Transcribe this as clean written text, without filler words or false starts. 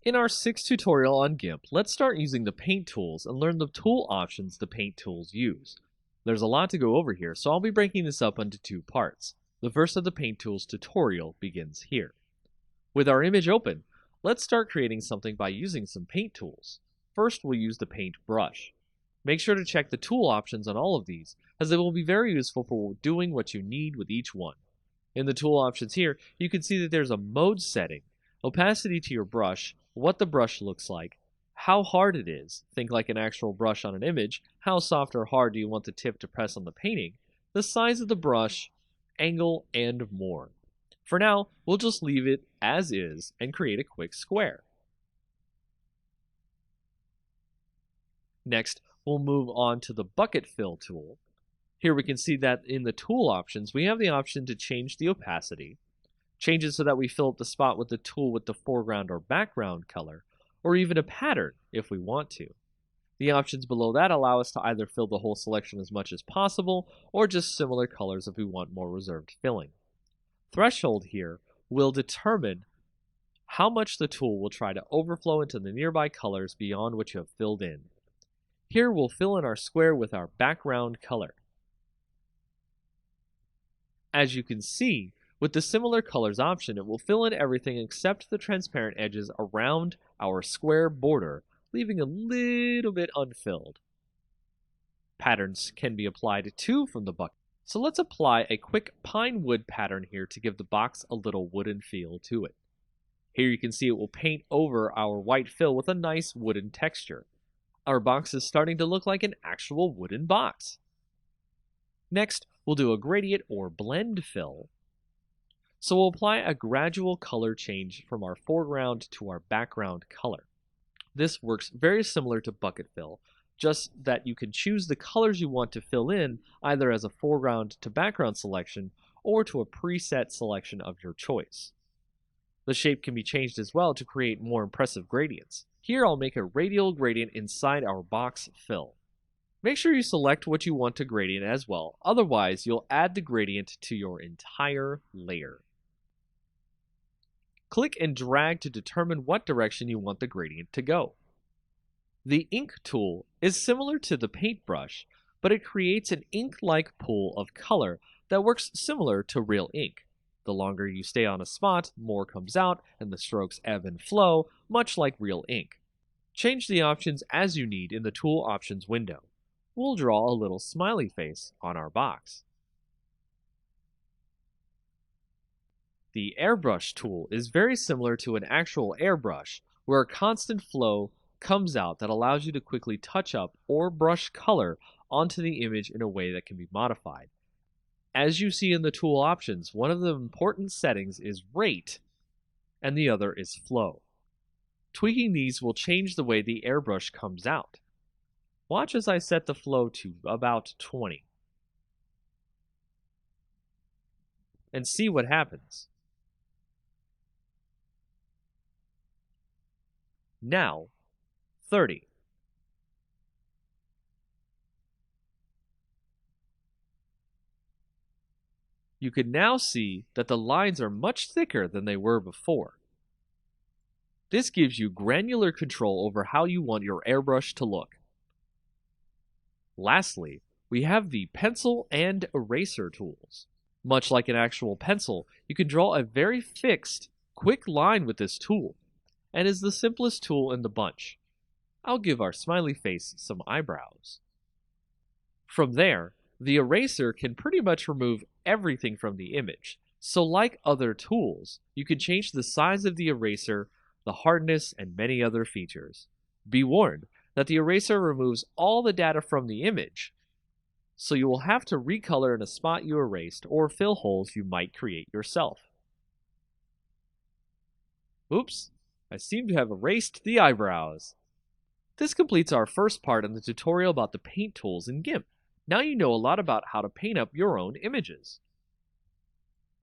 In our sixth tutorial on GIMP, let's start using the paint tools and learn the tool options the paint tools use. There's a lot to go over here, so I'll be breaking this up into two parts. The first of the paint tools tutorial begins here. With our image open, let's start creating something by using some paint tools. First, we'll use the paint brush. Make sure to check the tool options on all of these, as they will be very useful for doing what you need with each one. In the tool options here, you can see that there's a mode setting, opacity to your brush, what the brush looks like, how hard it is, think like an actual brush on an image, how soft or hard do you want the tip to press on the painting, the size of the brush, angle, and more. For now, we'll just leave it as is and create a quick square. Next, we'll move on to the bucket fill tool. Here we can see that in the tool options, we have the option to change the opacity, change it so that we fill up the spot with the tool with the foreground or background color, or even a pattern if we want to. The options below that allow us to either fill the whole selection as much as possible, or just similar colors if we want more reserved filling. Threshold here will determine how much the tool will try to overflow into the nearby colors beyond what you have filled in. Here we'll fill in our square with our background color. As you can see, with the similar colors option, it will fill in everything except the transparent edges around our square border, leaving a little bit unfilled. Patterns can be applied too from the bucket. So let's apply a quick pine wood pattern here to give the box a little wooden feel to it. Here you can see it will paint over our white fill with a nice wooden texture. Our box is starting to look like an actual wooden box. Next, we'll do a gradient or blend fill. So we'll apply a gradual color change from our foreground to our background color. This works very similar to bucket fill, just that you can choose the colors you want to fill in either as a foreground to background selection or to a preset selection of your choice. The shape can be changed as well to create more impressive gradients. Here I'll make a radial gradient inside our box fill. Make sure you select what you want to gradient as well, otherwise you'll add the gradient to your entire layer. Click and drag to determine what direction you want the gradient to go. The ink tool is similar to the paintbrush, but it creates an ink-like pool of color that works similar to real ink. The longer you stay on a spot, more comes out, and the strokes ebb and flow, much like real ink. Change the options as you need in the Tool Options window. We'll draw a little smiley face on our box. The airbrush tool is very similar to an actual airbrush, where a constant flow comes out that allows you to quickly touch up or brush color onto the image in a way that can be modified. As you see in the tool options, one of the important settings is rate, and the other is flow. Tweaking these will change the way the airbrush comes out. Watch as I set the flow to about 20. And see what happens. Now, 30. You can now see that the lines are much thicker than they were before. This gives you granular control over how you want your airbrush to look. Lastly, we have the pencil and eraser tools. Much like an actual pencil, you can draw a very fixed, quick line with this tool, and is the simplest tool in the bunch. I'll give our smiley face some eyebrows. From there, the eraser can pretty much remove everything from the image. So like other tools, you can change the size of the eraser, the hardness, and many other features. Be warned that the eraser removes all the data from the image, so you will have to recolor in a spot you erased or fill holes you might create yourself. Oops, I seem to have erased the eyebrows. This completes our first part in the tutorial about the paint tools in GIMP. Now you know a lot about how to paint up your own images.